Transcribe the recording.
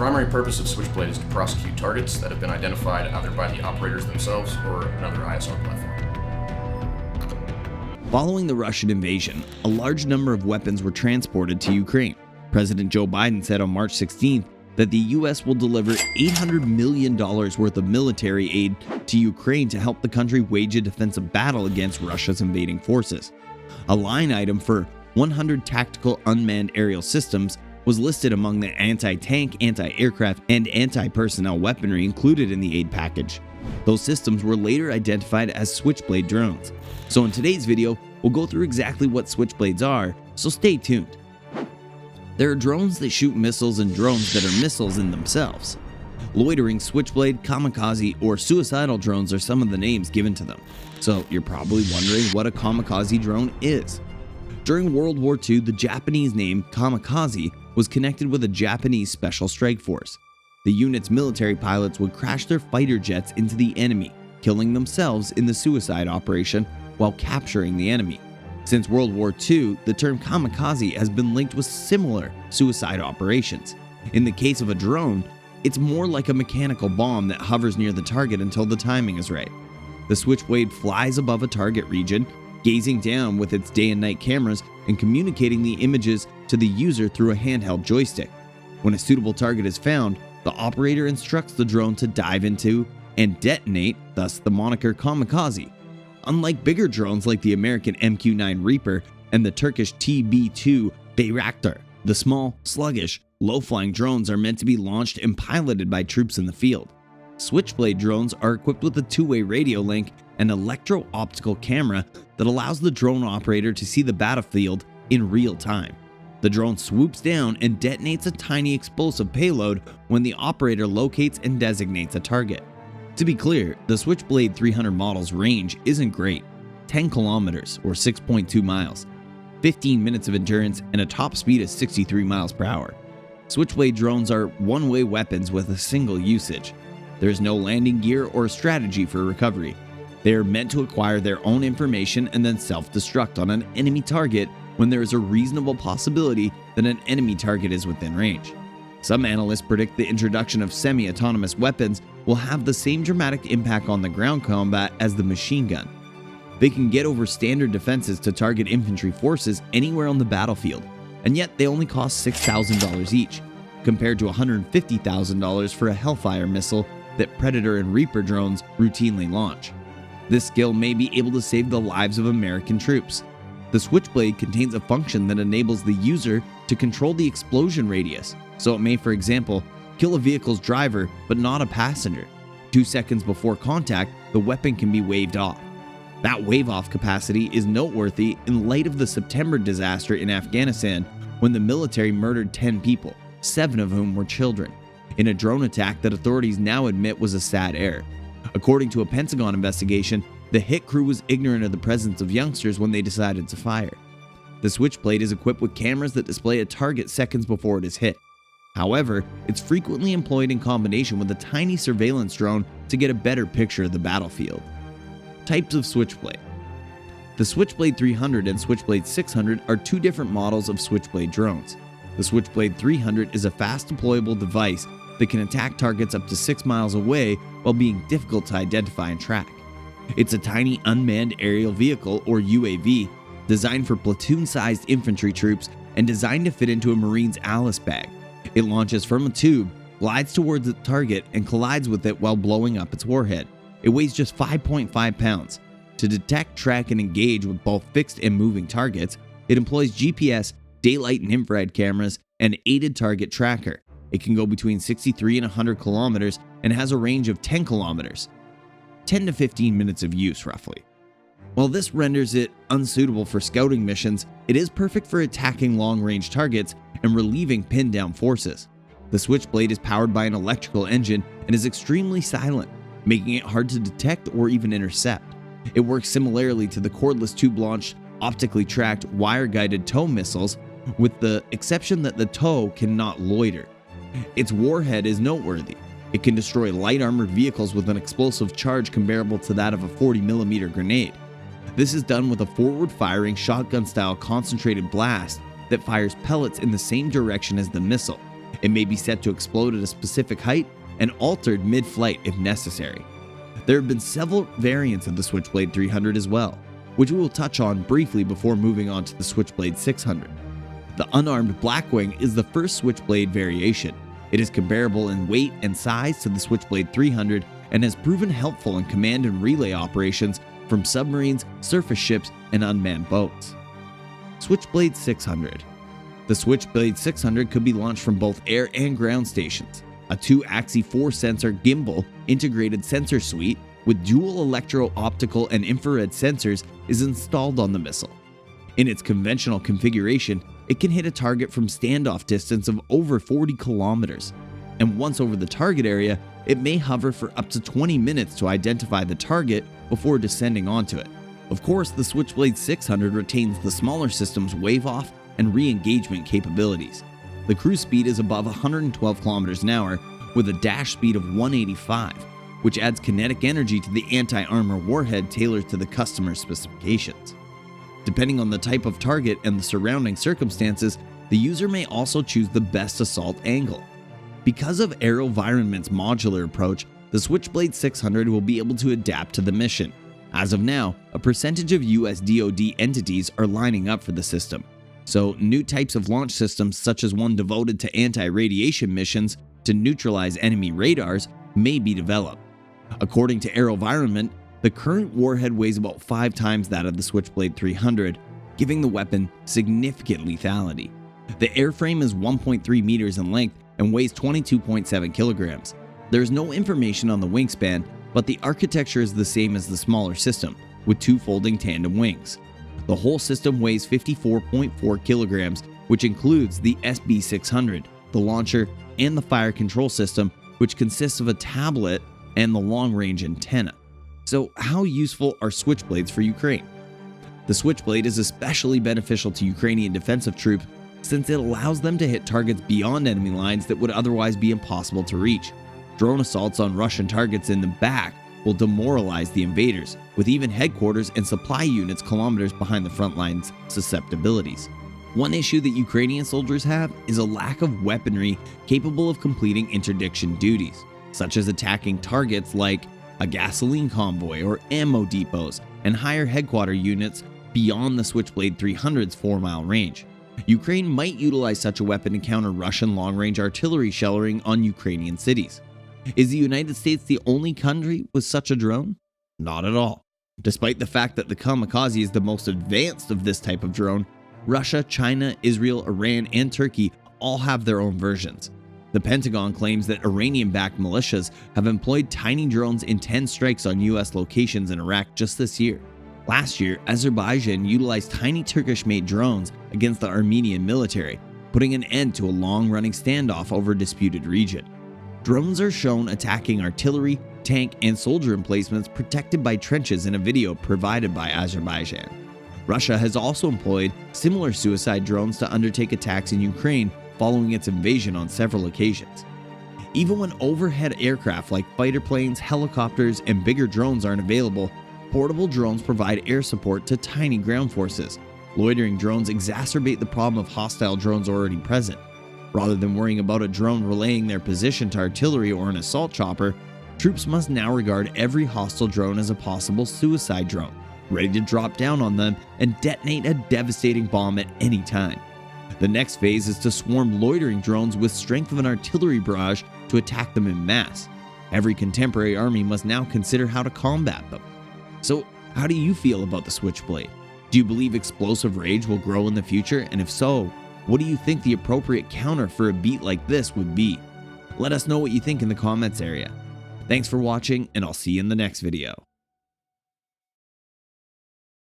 primary purpose of Switchblade is to prosecute targets that have been identified either by the operators themselves or another ISR platform. Following the Russian invasion, a large number of weapons were transported to Ukraine. President Joe Biden said on March 16th that the U.S. will deliver $800 million worth of military aid to Ukraine to help the country wage a defensive battle against Russia's invading forces. A line item for 100 Tactical Unmanned Aerial Systems was listed among the anti-tank, anti-aircraft, and anti-personnel weaponry included in the aid package. Those systems were later identified as Switchblade drones. So in today's video, we'll go through exactly what Switchblades are, so stay tuned. There are drones that shoot missiles and drones that are missiles in themselves. Loitering, Switchblade, kamikaze, or suicidal drones are some of the names given to them. So you're probably wondering what a kamikaze drone is. During World War II, the Japanese name kamikaze was connected with a Japanese special strike force. The unit's military pilots would crash their fighter jets into the enemy, killing themselves in the suicide operation while capturing the enemy. Since World War II, the term kamikaze has been linked with similar suicide operations. In the case of a drone, it's more like a mechanical bomb that hovers near the target until the timing is right. The Switchblade flies above a target region, gazing down with its day and night cameras and communicating the images to the user through a handheld joystick. When a suitable target is found, the operator instructs the drone to dive into and detonate, thus the moniker kamikaze. Unlike bigger drones like the American MQ-9 Reaper and the Turkish TB2 Bayraktar, the small, sluggish, low-flying drones are meant to be launched and piloted by troops in the field. Switchblade drones are equipped with a two-way radio link and electro-optical camera that allows the drone operator to see the battlefield in real time. The drone swoops down and detonates a tiny explosive payload when the operator locates and designates a target. To be clear, the Switchblade 300 model's range isn't great: 10 kilometers or 6.2 miles, 15 minutes of endurance, and a top speed of 63 miles per hour. Switchblade drones are one-way weapons with a single usage. There is no landing gear or strategy for recovery. They are meant to acquire their own information and then self-destruct on an enemy target when there is a reasonable possibility that an enemy target is within range. Some analysts predict the introduction of semi-autonomous weapons will have the same dramatic impact on the ground combat as the machine gun. They can get over standard defenses to target infantry forces anywhere on the battlefield, and yet they only cost $6,000 each, compared to $150,000 for a Hellfire missile that Predator and Reaper drones routinely launch. This skill may be able to save the lives of American troops. The Switchblade contains a function that enables the user to control the explosion radius, so it may, for example, kill a vehicle's driver but not a passenger. 2 seconds before contact, the weapon can be waved off. That wave-off capacity is noteworthy in light of the September disaster in Afghanistan when the military murdered 10 people, 7 of whom were children, in a drone attack that authorities now admit was a sad error. According to a Pentagon investigation, the hit crew was ignorant of the presence of youngsters when they decided to fire. The Switchblade is equipped with cameras that display a target seconds before it is hit. However, it's frequently employed in combination with a tiny surveillance drone to get a better picture of the battlefield. Types of Switchblade. The Switchblade 300 and Switchblade 600 are two different models of Switchblade drones. The Switchblade 300 is a fast deployable device that can attack targets up to 6 miles away while being difficult to identify and track. It's a tiny unmanned aerial vehicle, or UAV, designed for platoon-sized infantry troops and designed to fit into a Marine's Alice bag. It launches from a tube, glides towards the target, and collides with it while blowing up its warhead. It weighs just 5.5 pounds. To detect, track, and engage with both fixed and moving targets, it employs GPS, daylight and infrared cameras, and aided target tracker. It can go between 63 and 100 kilometers and has a range of 10 kilometers. 10 to 15 minutes of use, roughly. While this renders it unsuitable for scouting missions, it is perfect for attacking long-range targets and relieving pinned-down forces. The Switchblade is powered by an electrical engine and is extremely silent, making it hard to detect or even intercept. It works similarly to the cordless tube-launched, optically tracked, wire-guided tow missiles, with the exception that the tow cannot loiter. Its warhead is noteworthy. It can destroy light armored vehicles with an explosive charge comparable to that of a 40mm grenade. This is done with a forward-firing shotgun-style concentrated blast that fires pellets in the same direction as the missile. It may be set to explode at a specific height and altered mid-flight if necessary. There have been several variants of the Switchblade 300 as well, which we will touch on briefly before moving on to the Switchblade 600. The unarmed Blackwing is the first Switchblade variation. It is comparable in weight and size to the Switchblade 300 and has proven helpful in command and relay operations from submarines, surface ships, and unmanned boats. Switchblade 600. The Switchblade 600 could be launched from both air and ground stations. A 2-axis 4-sensor gimbal integrated sensor suite with dual electro-optical and infrared sensors is installed on the missile. In its conventional configuration, it can hit a target from standoff distance of over 40 kilometers, and once over the target area, it may hover for up to 20 minutes to identify the target before descending onto it. Of course, the Switchblade 600 retains the smaller system's wave-off and re-engagement capabilities. The cruise speed is above 112 kilometers an hour with a dash speed of 185, which adds kinetic energy to the anti-armor warhead tailored to the customer's specifications. Depending on the type of target and the surrounding circumstances, the user may also choose the best assault angle. Because of AeroVironment's modular approach, the Switchblade 600 will be able to adapt to the mission. As of now, a percentage of US DoD entities are lining up for the system, so new types of launch systems such as one devoted to anti-radiation missions to neutralize enemy radars may be developed. According to AeroVironment, the current warhead weighs about 5 times that of the Switchblade 300, giving the weapon significant lethality. The airframe is 1.3 meters in length and weighs 22.7 kilograms. There is no information on the wingspan, but the architecture is the same as the smaller system, with 2 folding tandem wings. The whole system weighs 54.4 kilograms, which includes the SB600, the launcher, and the fire control system, which consists of a tablet and the long-range antenna. So how useful are Switchblades for Ukraine? The Switchblade is especially beneficial to Ukrainian defensive troops since it allows them to hit targets beyond enemy lines that would otherwise be impossible to reach. Drone assaults on Russian targets in the back will demoralize the invaders, with even headquarters and supply units kilometers behind the front lines' susceptibilities. One issue that Ukrainian soldiers have is a lack of weaponry capable of completing interdiction duties, such as attacking targets like a gasoline convoy or ammo depots and higher headquarter units beyond the Switchblade 300's 4-mile range. Ukraine might utilize such a weapon to counter Russian long-range artillery shelling on Ukrainian cities. Is the United States the only country with such a drone? Not at all. Despite the fact that the kamikaze is the most advanced of this type of drone, Russia, China, Israel, Iran, and Turkey all have their own versions. The Pentagon claims that Iranian-backed militias have employed tiny drones in 10 strikes on US locations in Iraq just this year. Last year, Azerbaijan utilized tiny Turkish-made drones against the Armenian military, putting an end to a long-running standoff over a disputed region. Drones are shown attacking artillery, tank, and soldier emplacements protected by trenches in a video provided by Azerbaijan. Russia has also employed similar suicide drones to undertake attacks in Ukraine following its invasion on several occasions. Even when overhead aircraft like fighter planes, helicopters, and bigger drones aren't available, portable drones provide air support to tiny ground forces. Loitering drones exacerbate the problem of hostile drones already present. Rather than worrying about a drone relaying their position to artillery or an assault chopper, troops must now regard every hostile drone as a possible suicide drone, ready to drop down on them and detonate a devastating bomb at any time. The next phase is to swarm loitering drones with strength of an artillery barrage to attack them en masse. Every contemporary army must now consider how to combat them. So, how do you feel about the Switchblade? Do you believe explosive rage will grow in the future? And if so, what do you think the appropriate counter for a beat like this would be? Let us know what you think in the comments area. Thanks for watching, and I'll see you in the next video.